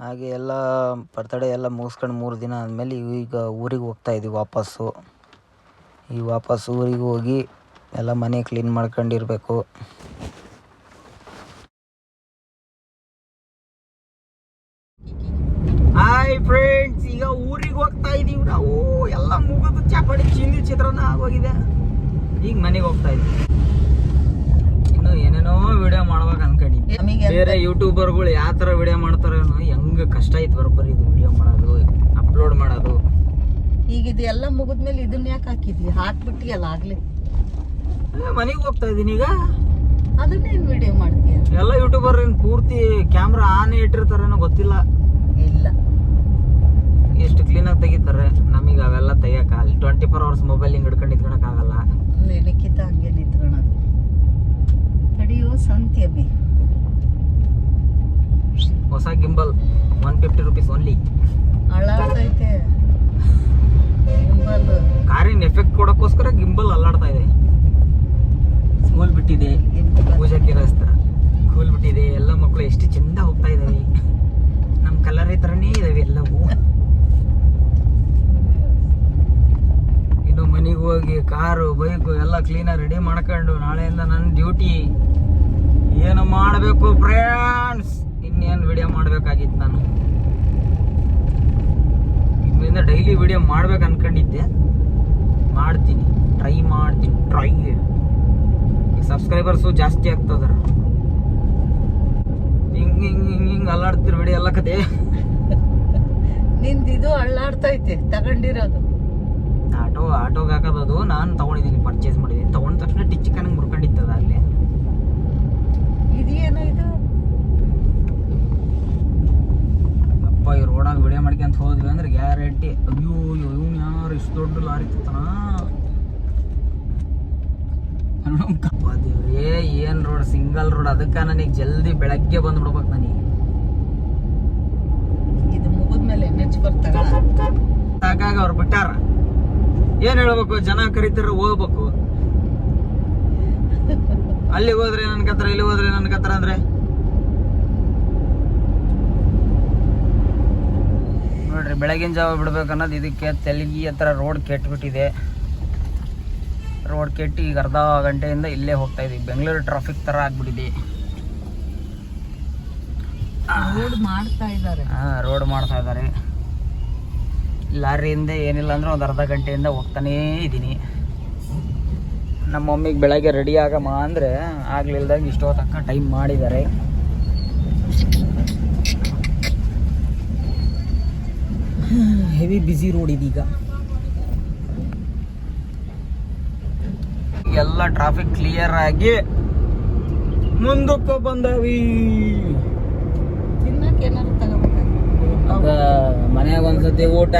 ಹಾಗೆ ಎಲ್ಲ ಬರ್ತಡೇ ಎಲ್ಲ ಮುಗಿಸ್ಕೊಂಡು 3 ದಿನ ಆದಮೇಲೆ ಈಗ ಊರಿಗೆ ಹೋಗ್ತಾಯಿದ್ದೀವಿ ವಾಪಸ್ಸು. ಊರಿಗೆ ಹೋಗಿ ಎಲ್ಲ ಮನೆ ಕ್ಲೀನ್ ಮಾಡ್ಕೊಂಡಿರ್ಬೇಕು. ಹಾಯ್ ಫ್ರೆಂಡ್ಸ್, ಈಗ ಊರಿಗೆ ಹೋಗ್ತಾ ಇದೀವಿ ನಾವು. ಎಲ್ಲ ಮುಗಿದು ಚಪಾತಿ ಚಿಂದಿ ಚಿತ್ರಾನ್ನ ಆಗೋಗಿದೆ. ಈಗ ಮನೆಗೆ ಹೋಗ್ತಾ ಇದೀವಿ. ಇನ್ನು ಏನೇನೋ ವಿಡಿಯೋ ಮಾಡ್ಬೇಕು ಅನ್ಕೊಂಡಿದ್ದೆ. ಬೇರೆ ಯೂಟ್ಯೂಬರ್ಗಳು ಯಾವ ಥರ ವಿಡಿಯೋ ಮಾಡ್ತಾರೋ ಹೆಂಗೆ ಕಷ್ಟ ಐತೆ ಬರೋಬ್ಬರಿ ಇದು ವಿಡಿಯೋ ಮಾಡೋದು, ಅಪ್ಲೋಡ್ ಮಾಡೋದು. ಈಗ ಇದೆಲ್ಲ ಮುಗಿದ್ಮೇಲೆ ಇದನ್ನ ಯಾಕೆ ಹಾಕಿದ್ವಿ? ಹಾಕ್ಬಿಟ್ಟಿಯಲ್ಲ ಆಗ್ಲಿ. ಮನೆಗೆ ಹೋಗ್ತಾ ಇದೀನಿ ಈಗ. ಅದನ್ನೇನು ವಿಡಿಯೋ ಮಾಡ್ತೀಯ? ಎಲ್ಲ ಯೂಟ್ಯೂಬರ್ ಪೂರ್ತಿ ಕ್ಯಾಮ್ರಾ ಆನ್ ಇಟ್ಟಿರ್ತಾರೇನೋ ಗೊತ್ತಿಲ್ಲ. ಇಲ್ಲ, ಎಷ್ಟು ಕ್ಲೀನಾಗಿ ತೆಗಿತಾರೆ. ನಮಗೆ ಅವೆಲ್ಲ ತೆಗಿಯೋಕ್ಕಾಗಲ್ಲ. 24 hours ಮೊಬೈಲ್ ಹಿಂಗೆ ಹಿಡ್ಕೊಂಡು ನಿಂತ್ಕೊಳಕ್ಕಾಗಲ್ಲ. ನಿಖಿತ ಹಂಗೆ ನಿಂತ್ಕೊಳೋದು. ತಡಿಯೋ ಸಂತಿ ಅಭಿ. ಹೊಸ ಗಿಂಬಲ್ 150 rupees ಓನ್ಲಿ. ಅಳ್ಳಾಡ್ತೈತೆ ಗಿಂಬಲ್. ಕಾರಿನ ಎಫೆಕ್ಟ್ ಕೊಡೋಕ್ಕೋಸ್ಕರ ಗಿಂಬಲ್ ಅಲ್ಲಾಡ್ತಾ ಇದೆ. ಸ್ಕೂಲ್ ಬಿಟ್ಟಿದೆ, ಪೂಜಾಕ್ಕೆ ರಸ್ತರ ಸ್ಕೂಲ್ ಬಿಟ್ಟಿದೆ. ಎಲ್ಲ ಮಕ್ಕಳು ಎಷ್ಟು ಚಂದ ಹೋಗ್ತಾ ಇದ್ದಾವೆ. ನಮ್ಮ ಕಲರ್ ಥರನೇ ಇದಾವೆ ಎಲ್ಲವೂ. ಇನ್ನು ಮನೆಗೆ ಹೋಗಿ ಕಾರು ಬೈಕು ಎಲ್ಲ ಕ್ಲೀನಾಗಿ ರೆಡಿ ಮಾಡ್ಕೊಂಡು ನಾಳೆಯಿಂದ ನನ್ನ ಡ್ಯೂಟಿ ಏನು ಮಾಡಬೇಕು ಫ್ರೆಂಡ್ಸ್. ಇನ್ನೇನು ವಿಡಿಯೋ ಮಾಡಬೇಕಾಗಿತ್ತು ನಾನು. ಇದರಿಂದ ಡೈಲಿ ವಿಡಿಯೋ ಮಾಡ್ಬೇಕು ಅನ್ಕೊಂಡಿದ್ದೆ. ಮಾಡ್ತೀನಿ, ಟ್ರೈ ಈಗ ಸಬ್ಸ್ಕ್ರೈಬರ್ಸು ಜಾಸ್ತಿ ಆಗ್ತದಾರ. ಹಿಂಗೆ ಅಲ್ಲಾಡ್ತಿರ್ ವಿಡಿಯೋ ಎಲ್ಲ ಕತೆ. ನಿಂದಿದು ಅಳ್ಳಾಡ್ತೈತೆ ತಗೊಂಡಿರೋದು. ಆಟೋಗೆ ಹಾಕೋದು ನಾನು ತಗೊಂಡಿದ್ದೀನಿ, ಪರ್ಚೇಸ್ ಮಾಡಿದ್ದೀನಿ. ತಗೊಂಡ ತಕ್ಷಣ ಟಿಚ್ಚಿಕನಂಗೆ ಮುರ್ಕೊಂಡಿತ್ತದ ಅಲ್ಲಿ. ಇದೇನೋ ಇದು ಅಪ್ಪ, ಈ ರೋಡಾಗ ವಿಡಿಯೋ ಮಾಡ್ಕೊಂತ ಹೋದ್ವಿ ಅಂದ್ರೆ ಗ್ಯಾರಂಟಿ. ಅಯ್ಯೋ ಇವನು ಯಾರು ಇಷ್ಟು ದೊಡ್ಡ ಲಾರಿ ತಿಂತಾನ. ದೇವ್ರೇ, ಏನ್ ರೋಡ್, ಸಿಂಗಲ್ ರೋಡ್. ಅದಕ್ಕೆ ನನಗೆ ಜಲ್ದಿ ಬೆಳಗ್ಗೆ ಬಂದ್ಬಿಡ್ಬೇಕು. ನನಗೆ ಇದು ಮುಗಿದ್ಮೇಲೆ NH ಬರ್ತಾಗ ಸಾಕಾಗ ಅವ್ರು ಬಿಟ್ಟಾರ. ಏನ್ ಹೇಳ್ಬೇಕು, ಜನ ಕರಿತಾರ ಹೋಗ್ಬೇಕು. ಅಲ್ಲಿ ಹೋದ್ರೆ ನನ್ ಕತ್ರ, ಇಲ್ಲಿ ಹೋದ್ರೆ ನನ್ ಕತ್ರ ಅಂದ್ರೆ ನೋಡ್ರಿ. ಬೆಳಗಿನ ಜಾವ ಬಿಡ್ಬೇಕು ಅನ್ನೋದು ಇದಕ್ಕೆ. ತೆಲಗಿ ಹತ್ರ ರೋಡ್ ಕೆಟ್ಬಿಟ್ಟಿದೆ. ರೋಡ್ ಕೆಟ್ಟು ಈಗ ಅರ್ಧ ಗಂಟೆಯಿಂದ ಇಲ್ಲೇ ಹೋಗ್ತಾ ಇದೀವಿ. ಬೆಂಗಳೂರು ಟ್ರಾಫಿಕ್ ತರ ಆಗ್ಬಿಟ್ಟಿದೆ. ರೋಡ್ ಮಾಡ್ತಾ ಇದ್ದಾರೆ. ಲಾರಿಯಿಂದ ಏನಿಲ್ಲ ಅಂದ್ರೆ ಒಂದು ಅರ್ಧ ಗಂಟೆಯಿಂದ ಹೋಗ್ತಾನೇ ಇದ್ದೀನಿ. ನಮ್ಮ ಮಮ್ಮಿಗೆ ಬೆಳಗ್ಗೆ ರೆಡಿ ಆಗಮ್ಮ ಅಂದರೆ ಆಗ್ಲಿಲ್ದಾಗ ಇಷ್ಟೋ ತನಕ ಟೈಮ್ ಮಾಡಿದ್ದಾರೆ. ಹೆವಿ ಬ್ಯುಸಿ ರೋಡ್ ಇದೀಗ. ಎಲ್ಲ ಟ್ರಾಫಿಕ್ ಕ್ಲಿಯರ್ ಆಗಿ ಮುಂದಕ್ಕೆ ಬಂದವಿ. ಮನ್ಯಾಗ ಒಂದ್ಸತಿ ಊಟ,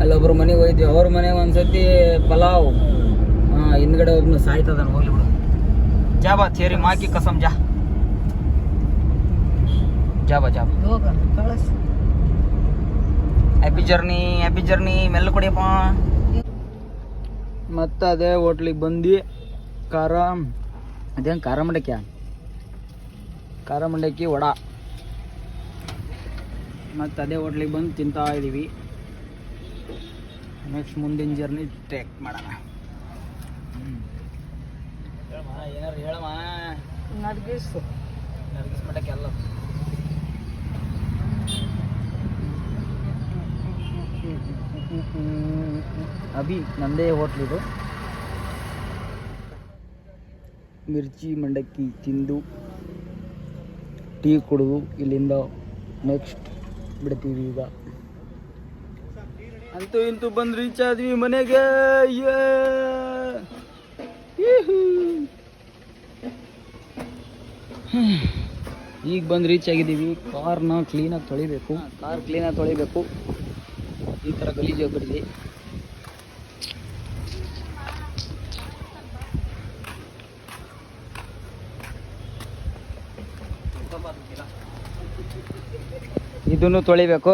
ಅಲ್ಲೊಬ್ರು ಮನೆಗೆ ಹೋಯ್ತೀವಿ. ಅವ್ರ ಮನೆಗೆ ಒಂದ್ಸತಿ ಪಲಾವ್. ಹಿಂದ್ಗಡೆ ಒಬ್ನು ಸಾಯ್ತದ, ಹೋಗ್ಲಿ ಬಿಡು. ಜಾಬಾ ಥೇರಿ ಮಾಕಿ ಕಸಮ್ ಜಾಬಾ ಹ್ಯಾಪಿ ಜರ್ನಿ. ಮೆಲ್ಲ ಕೊಡಿಯಪ್ಪ. ಮತ್ತು ಅದೇ ಹೋಟ್ಲಿಗೆ ಬಂದು ಅದೇನು ಖಾರ ಮಂಡಕ್ಕಿ ವಡಾ. ಮತ್ತು ಅದೇ ಹೋಟ್ಲಿಗೆ ಬಂದು ತಿಂತಾ ಇದ್ದೀವಿ. ನೆಕ್ಸ್ಟ್ ಮುಂದಿನ ಜರ್ನಿ ಟ್ರ್ಯಾಕ್ ಮಾಡೋಣ. ಏನಾರು ಹೇಳಮ್ಮ. ನರ್ಗಿಸ್ ಮಠಕ್ಕೆ ಎಲ್ಲ ಅಭಿ ನಮ್ಮದೇ ಹೋಟ್ಲಿದು. ಮಿರ್ಚಿ ಮಂಡಕ್ಕಿ ತಿಂದು ಟೀ ಕುಡಿದು ಇಲ್ಲಿಂದ ನೆಕ್ಸ್ಟ್ ಬಿಡ್ತೀವಿ. ಈಗ ಅಂತೂ ಇಂತೂ ಬಂದು ರೀಚ್ ಆದ್ವಿ ಮನೆಗೆ. ಈಗ ಬಂದು ರೀಚ್ ಆಗಿದ್ದೀವಿ. ಕಾರ್ನ ಕ್ಲೀನಾಗಿ ತೊಳಿಬೇಕು. ಈ ಥರ ಗಲೀಜು ಹೋಗ್ಬಿಟ್ಟಿದೆ. ಇದನ್ನು ತೊಳಿಬೇಕು.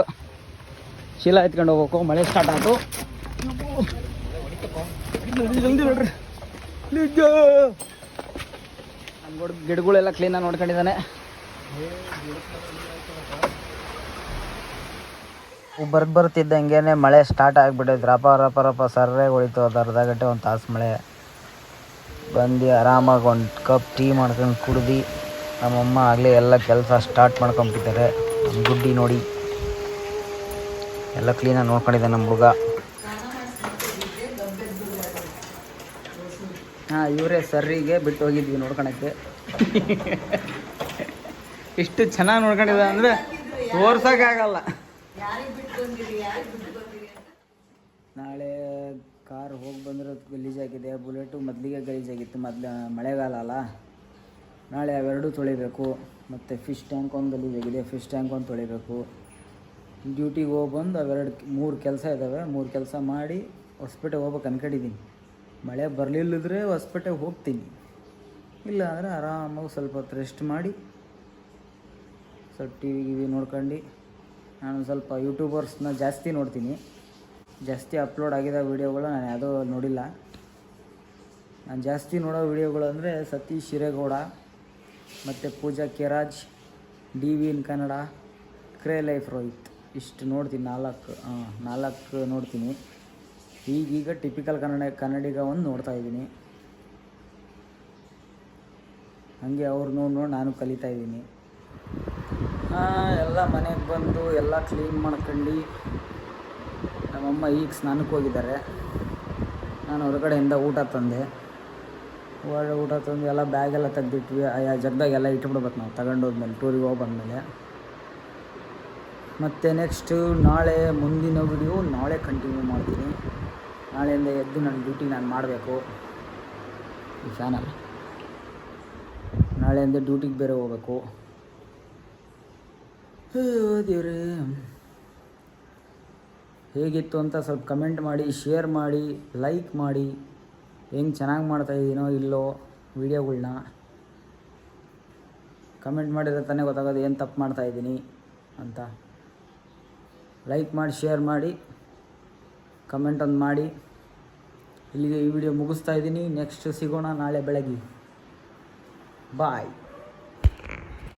ಚೀಲ ಎತ್ಕೊಂಡು ಹೋಗ್ಬೇಕು. ಮಳೆ ಸ್ಟಾರ್ಟ್ ಆಯ್ತು. ನೋಡ್ರಿ, ಗಿಡಗಳೆಲ್ಲ ಕ್ಲೀನಾಗಿ ನೋಡ್ಕೊಂಡಿದ್ದಾನೆ. ಬರ್ತಿದ್ದಂಗೆ ಮಳೆ ಸ್ಟಾರ್ಟ್ ಆಗಿಬಿಟ್ಟೈತೆ. ರಪ ಸರ್ರೆ ಹೊಳಿತು. ಅದು ಅರ್ಧ ಗಂಟೆ 1 ತಾಸು ಮಳೆ ಬಂದು ಆರಾಮಾಗಿ ಒಂದು ಕಪ್ ಟೀ ಮಾಡ್ಕೊಂಡು ಕುಡ್ದು ನಮ್ಮಮ್ಮ ಆಗಲೇ ಎಲ್ಲ ಕೆಲಸ ಸ್ಟಾರ್ಟ್ ಮಾಡ್ಕೊಂಬಿಟ್ಟಿದ್ದಾರೆ. ನಮ್ಮ ಗುಡ್ಡಿ ನೋಡಿ ಎಲ್ಲ ಕ್ಲೀನಾಗಿ ನೋಡ್ಕೊಂಡಿದ್ದೆ ನಮ್ಮ ಹುಡುಗ. ಹಾಂ, ಇವರೇ ಸರ್ರಿಗೆ ಬಿಟ್ಟು ಹೋಗಿದ್ವಿ ನೋಡ್ಕೊಳಕ್ಕೆ. ಇಷ್ಟು ಚೆನ್ನಾಗಿ ನೋಡ್ಕೊಂಡಿದ್ದ ಅಂದರೆ ತೋರ್ಸೋಕ್ಕಾಗಲ್ಲ. ನಾಳೆ ಕಾರ್ ಹೋಗಿ ಬಂದಿರೋದು ಗಲೀಜಾಗಿದೆ. ಬುಲೆಟು ಮೊದಲಿಗೆ ಗಲೀಜಾಗಿತ್ತು, ಮಳೆಗಾಲ ಅಲ್ಲ. ನಾಳೆ ಅವೆರಡೂ ತೊಳಿಬೇಕು. ಮತ್ತು ಫಿಶ್ ಟ್ಯಾಂಕ್ ಒಂದು ಗಲೀಜಾಗಿದೆ, ಫಿಶ್ ಟ್ಯಾಂಕ್ ಒಂದು ತೊಳಿಬೇಕು. ಡ್ಯೂಟಿಗೆ ಹೋಗಿ ಬಂದು 3 ಕೆಲಸ ಇದ್ದಾವೆ. 3 ಕೆಲಸ ಮಾಡಿ ಹೊಸಪೇಟೆ ಹೋಗ್ಬೇಕು ಅಂದ್ಕೊಂಡಿದ್ದೀನಿ. ಮಳೆ ಬರಲಿಲ್ಲದ್ರೆ ಹೊಸಪೇಟೆಗೆ ಹೋಗ್ತೀನಿ. ಇಲ್ಲ ಅಂದರೆ ಆರಾಮಾಗಿ ಸ್ವಲ್ಪ ಹೊತ್ತು ರೆಸ್ಟ್ ಮಾಡಿ ಸ್ವಲ್ಪ ಟಿ ವಿ ನೋಡ್ಕೊಂಡು. ನಾನು ಸ್ವಲ್ಪ ಯೂಟ್ಯೂಬರ್ಸ್ನ ಜಾಸ್ತಿ ನೋಡ್ತೀನಿ. ಜಾಸ್ತಿ ಅಪ್ಲೋಡ್ ಆಗಿರೋ ವೀಡಿಯೋಗಳು ನಾನು ಯಾವುದೋ ನೋಡಿಲ್ಲ. ನಾನು ಜಾಸ್ತಿ ನೋಡೋ ವೀಡಿಯೋಗಳು ಅಂದರೆ ಸತೀಶ್ ಹಿರೇಗೌಡ ಮತ್ತು ಪೂಜಾ ಕೆರಾಜ್, DV ಇನ್ ಕನ್ನಡ, ಕ್ರೇ ಲೈಫ್ ರೋಹಿತ್. ಇಷ್ಟು ನೋಡ್ತೀನಿ. 4 ನೋಡ್ತೀನಿ. ಈಗೀಗ ಟಿಪಿಕಲ್ ಕನ್ನಡಿಗ ಒಂದು ನೋಡ್ತಾಯಿದ್ದೀನಿ. ಹಾಗೆ ಅವ್ರು ನೋಡಿ ನಾನು ಕಲಿತಾಯಿದ್ದೀನಿ. ಎಲ್ಲ ಮನೆಗೆ ಬಂದು ಎಲ್ಲ ಕ್ಲೀನ್ ಮಾಡ್ಕೊಂಡು ನಮ್ಮಮ್ಮ ಈಗ ಸ್ನಾನಕ್ಕೆ ಹೋಗಿದ್ದಾರೆ. ನಾನು ಹೊರಗಡೆಯಿಂದ ಊಟ ತಂದೆ. ಊಟ ತಂದು ಎಲ್ಲ ಬ್ಯಾಗೆಲ್ಲ ತೆಗ್ದಿಟ್ವಿ. ಜಗ್ದಾಗೆಲ್ಲ ಇಟ್ಬಿಡ್ಬೇಕು ನಾವು ತಗೊಂಡೋದ್ಮೇಲೆ, ಟೂರಿಗೆ ಹೋಗಿ ಬಂದಮೇಲೆ. ಮತ್ತು ನೆಕ್ಸ್ಟು ನಾಳೆ ಮುಂದಿನ ವಿಡಿಯೋ ನಾಳೆ ಕಂಟಿನ್ಯೂ ಮಾಡ್ತೀನಿ. ನಾಳೆಯಿಂದ ಎದ್ದು ನನ್ನ ಡ್ಯೂಟಿ ನಾನು ಮಾಡಬೇಕು. ಈ ಚಾನಲ್ ನಾಳೆಯಿಂದ ಡ್ಯೂಟಿಗೆ ಬೇರೆ ಹೋಗಬೇಕು. ದೇವ್ರೇ, ಹೇಗಿತ್ತು ಅಂತ ಸ್ವಲ್ಪ ಕಮೆಂಟ್ ಮಾಡಿ, ಶೇರ್ ಮಾಡಿ, ಲೈಕ್ ಮಾಡಿ. ಹೆಂಗೆ ಚೆನ್ನಾಗಿ ಮಾಡ್ತಾಯಿದ್ದೀನೋ ಇಲ್ಲೋ ವೀಡಿಯೋಗಳ್ನ ಕಮೆಂಟ್ ಮಾಡಿದ್ರೆ ತಾನೇ ಗೊತ್ತಾಗೋದು ಏನು ತಪ್ಪು ಮಾಡ್ತಾಯಿದ್ದೀನಿ ಅಂತ. ಲೈಕ್ ಮಾಡಿ, ಶೇರ್ ಮಾಡಿ, ಕಮೆಂಟ್ ಒಂದು ಮಾಡಿ. ಇಲ್ಲಿಗೆ ಈ ವಿಡಿಯೋ ಮುಗಿಸ್ತಾ ಇದ್ದೀನಿ. ನೆಕ್ಸ್ಟ್ ಸಿಗೋಣ ನಾಳೆ ಬೆಳಗ್ಗೆ. ಬಾಯ್.